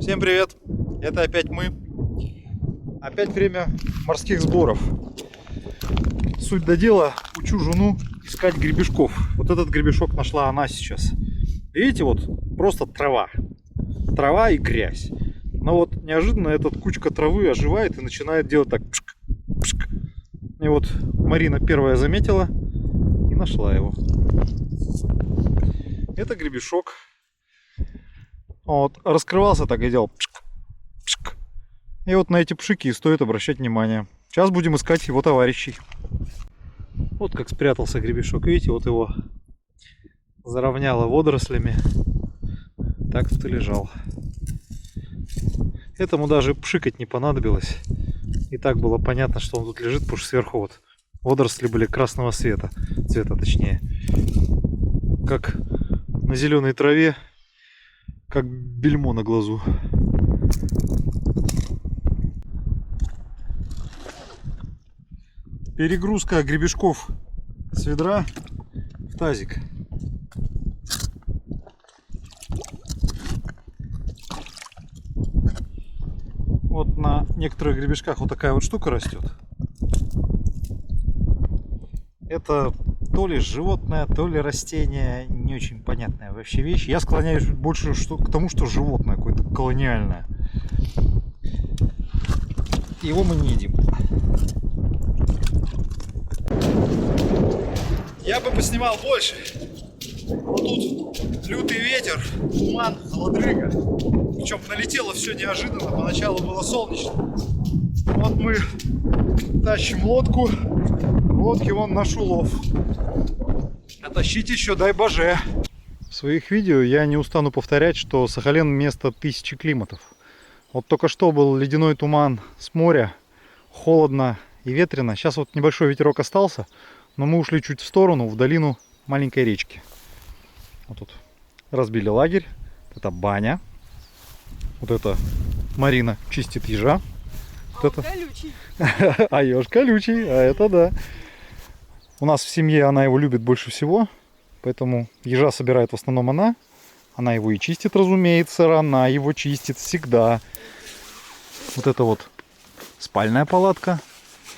Всем привет! Это опять мы. Опять время морских сборов. Суть до дела, учу жену искать гребешков. Вот этот гребешок нашла она сейчас. Видите, вот просто трава. Трава и грязь. Но вот неожиданно эта кучка травы оживает и начинает делать так. Пшк, пшк. И вот Марина первая заметила и нашла его. Это гребешок. Вот, раскрывался так и делал пшк, пшк. И вот на эти пшики стоит обращать внимание. Сейчас будем искать его товарищей. Вот как спрятался гребешок. Видите, вот его заровняло водорослями. Так тут и лежал. Этому даже пшикать не понадобилось. И так было понятно, что он тут лежит, потому что сверху вот водоросли были красного цвета, точнее. Как на зеленой траве, как бельмо на глазу. Перегрузка гребешков с ведра в тазик. Вот на некоторых гребешках вот такая вот штука растет. Это то ли животное, то ли растение. Не очень понятная вообще вещь. Я склоняюсь больше к тому, что животное какое-то колониальное. Его мы не едим. Я бы поснимал больше. Но тут лютый ветер, туман, холодрыга. Причем налетело все неожиданно. Поначалу было солнечно. Вот мы тащим лодку. В лодке вон наш улов. А тащить еще, дай боже. В своих видео я не устану повторять, что Сахалин место тысячи климатов. Вот только что был ледяной туман с моря. Холодно и ветрено. Сейчас вот небольшой ветерок остался. Но мы ушли чуть в сторону, в долину маленькой речки. Вот тут разбили лагерь. Это баня. Вот это Марина чистит ежа. Вот это... колючий. А еж колючий, а это да. У нас в семье она его любит больше всего. Поэтому ежа собирает в основном она. Она его и чистит, разумеется. Она его чистит всегда. Вот это вот спальная палатка.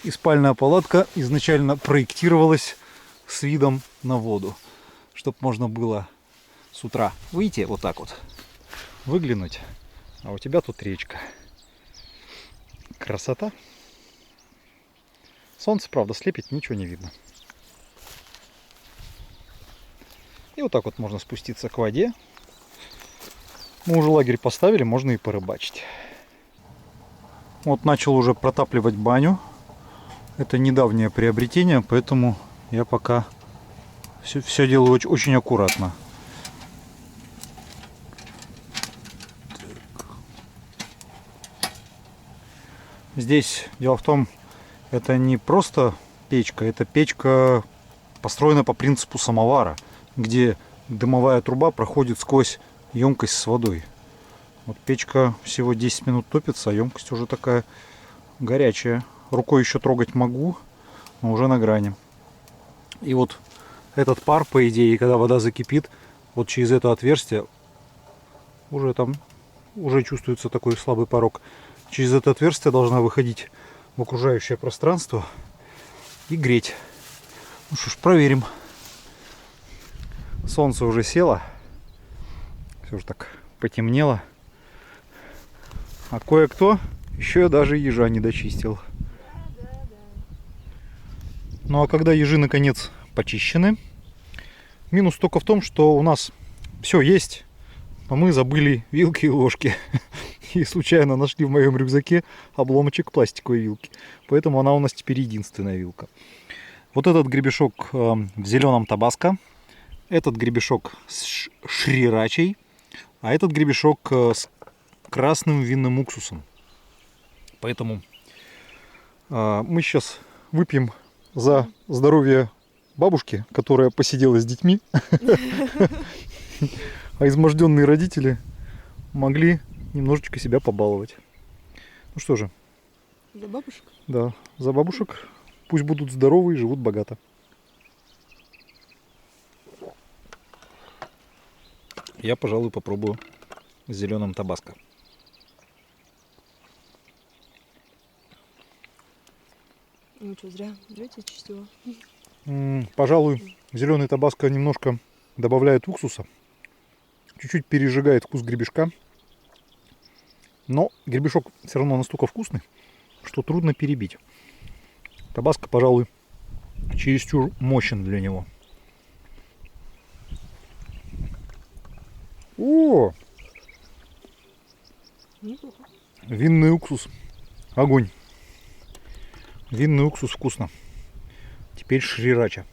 И спальная палатка изначально проектировалась с видом на воду. Чтобы можно было с утра выйти вот так вот. Выглянуть. А у тебя тут речка. Красота. Солнце, правда, слепит, ничего не видно. И вот так вот можно спуститься к воде. Мы уже лагерь поставили, можно и порыбачить. Вот начал уже протапливать баню. Это недавнее приобретение, поэтому я пока все делаю очень аккуратно. Здесь дело в том, это не просто печка, это печка построена по принципу самовара, где дымовая труба проходит сквозь емкость с водой. Вот печка всего 10 минут топится, а емкость уже такая горячая. Рукой еще трогать могу, но уже на грани. И вот этот пар, по идее, когда вода закипит, вот через это отверстие уже чувствуется такой слабый порог. Через это отверстие должна выходить в окружающее пространство и греть. Ну что ж, проверим. Солнце уже село. Все же так потемнело. А кое-кто еще даже ежа не дочистил. Ну а когда ежи наконец почищены, минус только в том, что у нас все есть, но мы забыли вилки и ложки. И случайно нашли в моем рюкзаке обломочек пластиковой вилки. Поэтому она у нас теперь единственная вилка. Вот этот гребешок в зеленом табаско. Этот гребешок с шрирачей. А этот гребешок с красным винным уксусом. Поэтому мы сейчас выпьем за здоровье бабушки, которая посидела с детьми. А изможденные родители могли немножечко себя побаловать. Ну что же. За бабушек? Да, за бабушек. Пусть будут здоровы и живут богато. Я, пожалуй, попробую с зеленым табаско. Ну что, зря. Видите, чистила. Пожалуй, зеленый табаско немножко добавляет уксуса. Чуть-чуть пережигает вкус гребешка. Но гребешок все равно настолько вкусный, что трудно перебить. Табаско, пожалуй, чересчур мощен для него. О! Неплохо. Винный уксус. Огонь. Винный уксус вкусно. Теперь шрирача.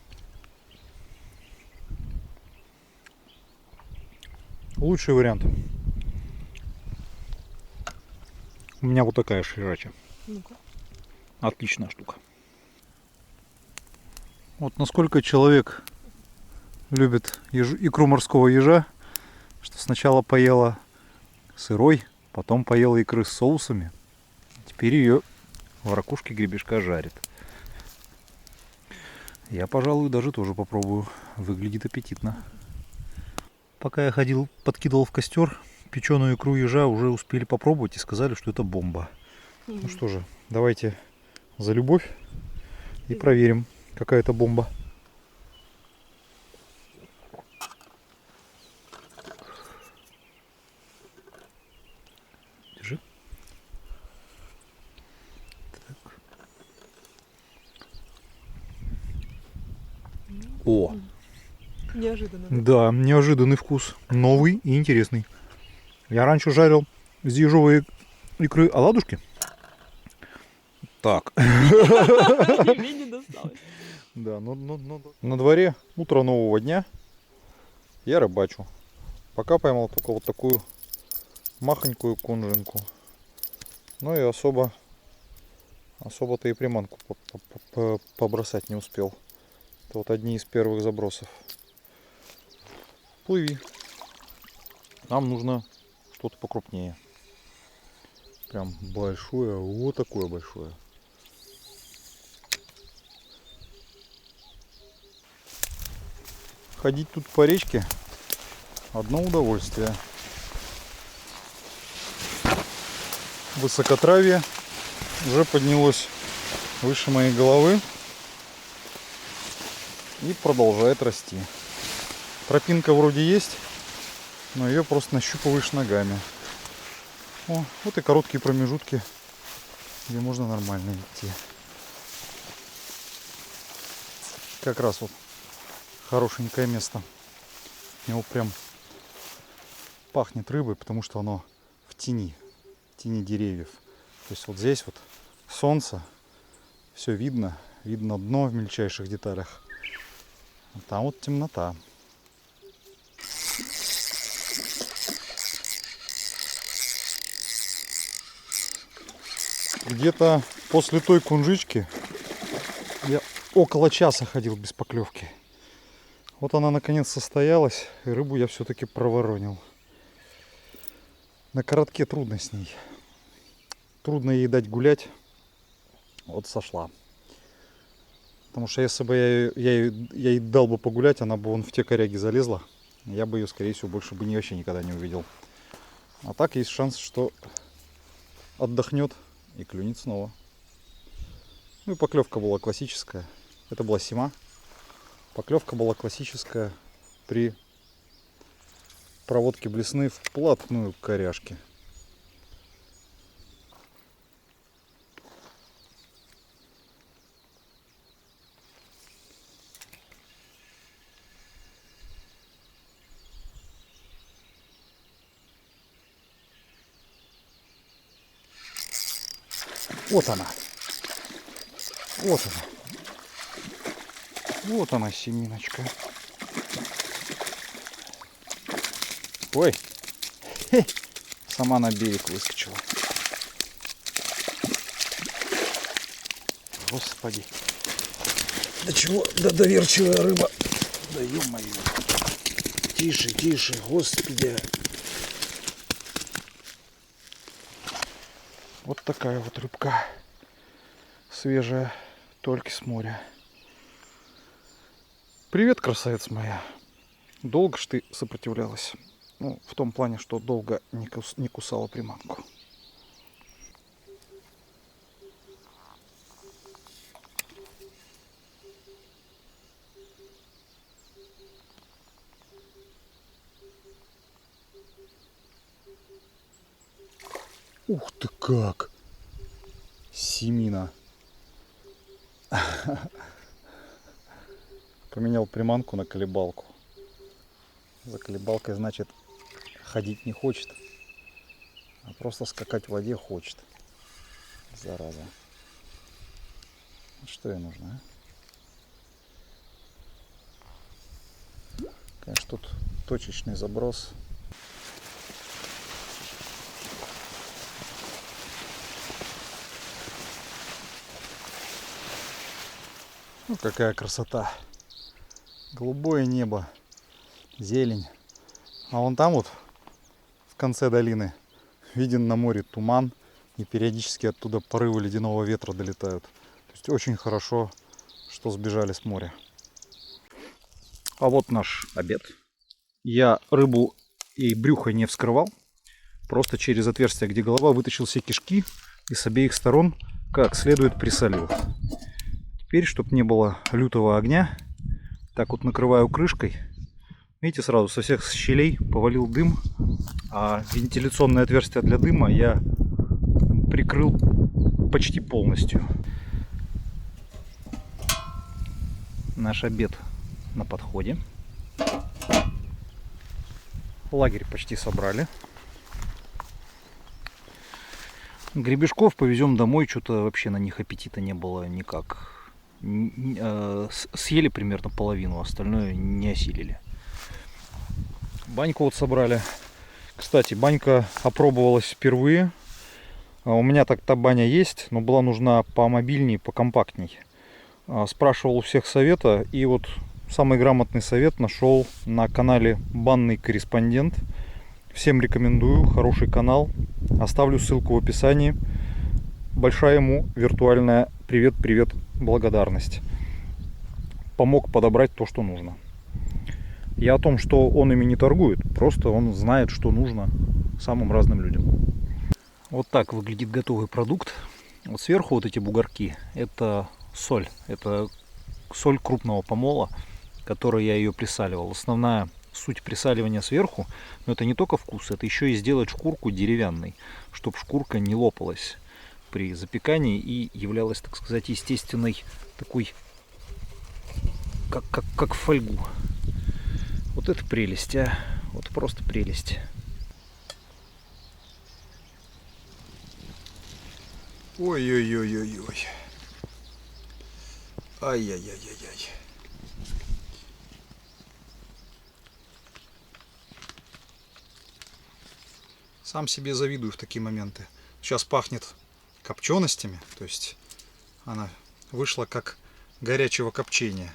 Лучший вариант. У меня вот такая шрирача. Ну-ка. Отличная штука. Вот насколько человек любит икру морского ежа, что сначала поела сырой, потом поела икры с соусами, теперь ее в ракушке гребешка жарит. Я, пожалуй, даже тоже попробую. Выглядит аппетитно. Пока я ходил, подкидывал в костер, печеную икру ежа уже успели попробовать и сказали, что это бомба. Ну что же, давайте за любовь и проверим, какая это бомба. Держи. Так. О! Неожиданно. Да, неожиданный вкус. Новый и интересный. Я раньше жарил из ежовой икры оладушки. Так. Мне не досталось. Да, на дворе утро нового дня. Я рыбачу. Пока поймал только вот такую махонькую кунжинку. Ну и особо-то и приманку побросать не успел. Это вот одни из первых забросов. Плыви. Нам нужно что-то покрупнее. Прям большое, вот такое большое. Ходить тут по речке одно удовольствие. Высокотравье уже поднялось выше моей головы и продолжает расти. Тропинка вроде есть, но ее просто нащупываешь ногами. О, вот и короткие промежутки, где можно нормально идти. Как раз вот хорошенькое место. У него прям пахнет рыбой, потому что оно в тени деревьев. То есть вот здесь вот солнце, все видно дно в мельчайших деталях. А там вот темнота. Где-то после той кунжички я около часа ходил без поклевки. Вот она наконец состоялась, и рыбу я все-таки проворонил. На коротке трудно с ней. Трудно ей дать гулять. Вот сошла. Потому что если бы я ей дал бы погулять, она бы вон в те коряги залезла. Я бы ее, скорее всего, больше бы вообще никогда не увидел. А так есть шанс, что отдохнет и клюнет снова. Ну и поклевка была классическая. Это была сима. Поклевка была классическая при проводке блесны в плотную к коряжке. Вот она. Вот она. Вот она, семиночка. Ой. Хе. Сама на берег выскочила. Господи. Да чего доверчивая рыба. Да ё-моё. Тише, тише, господи. Вот такая вот рыбка. Свежая, только с моря. Привет, красавица моя. Долго ж ты сопротивлялась? Ну, в том плане, что долго не кусала приманку. Ух ты как! Семина. Поменял приманку на колебалку. За колебалкой, значит, ходить не хочет, а просто скакать в воде хочет. Зараза. Что ей нужно, а? Конечно, тут точечный заброс. Ну, какая красота. Голубое небо, зелень. А вон там вот, в конце долины, виден на море туман. И периодически оттуда порывы ледяного ветра долетают. То есть очень хорошо, что сбежали с моря. А вот наш обед. Я рыбу и брюхо не вскрывал. Просто через отверстие, где голова, вытащил все кишки и с обеих сторон как следует присолил. Теперь, чтобы не было лютого огня, так вот накрываю крышкой. Видите, сразу со всех щелей повалил дым, а вентиляционное отверстие для дыма я прикрыл почти полностью. Наш обед на подходе. Лагерь почти собрали. Гребешков повезем домой, что-то вообще на них аппетита не было никак. Съели примерно половину, остальное не осилили. Баньку вот собрали. Кстати, банька опробовалась впервые. У меня так-то баня есть, но была нужна помобильней, покомпактней. Спрашивал у всех совета, и вот самый грамотный совет нашел на канале Банный корреспондент. Всем рекомендую, хороший канал. Оставлю ссылку в описании. Большая ему виртуальная привет-привет благодарность. Помог подобрать то, что нужно. Я о том, что он ими не торгует, просто он знает, что нужно самым разным людям. Вот так выглядит готовый продукт. Вот сверху вот эти бугорки, это соль. Это соль крупного помола, которой я ее присаливал. Основная суть присаливания сверху, но это не только вкус, это еще и сделать шкурку деревянной, чтобы шкурка не лопалась при запекании и являлась, так сказать, естественной такой, как в фольгу. Вот это прелесть, а! Вот просто прелесть. Ой-ой-ой-ой-ой. Ай-яй-яй-яй-яй. Сам себе завидую в такие моменты. Сейчас пахнет копченостями, то есть она вышла как горячего копчения.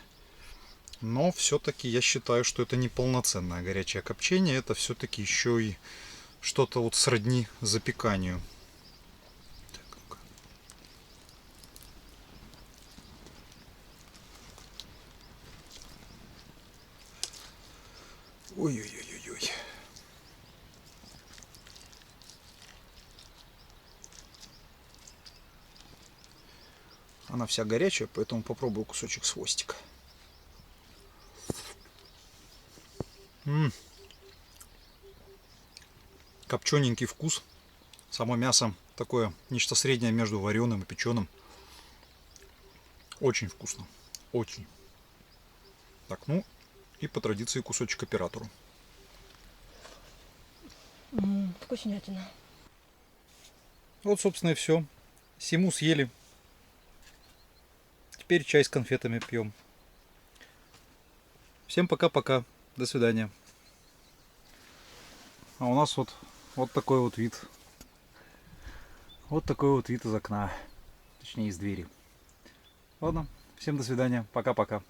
Но все-таки я считаю, что это не полноценное горячее копчение, это все-таки еще и что-то вот сродни запеканию. Ой-ой-ой-ой-ой. Она вся горячая, поэтому попробую кусочек с хвостика. Копчененький вкус. Само мясо такое, нечто среднее между вареным и печеным. Очень вкусно. Очень. Так, ну и по традиции кусочек оператору. Вкуснятина. Вот, собственно, и все. Сему съели. Теперь чай с конфетами пьем. Всем пока-пока. До свидания. А у нас вот такой вот вид. Вот такой вот вид из окна. Точнее, из двери. Ладно. Всем до свидания. Пока-пока.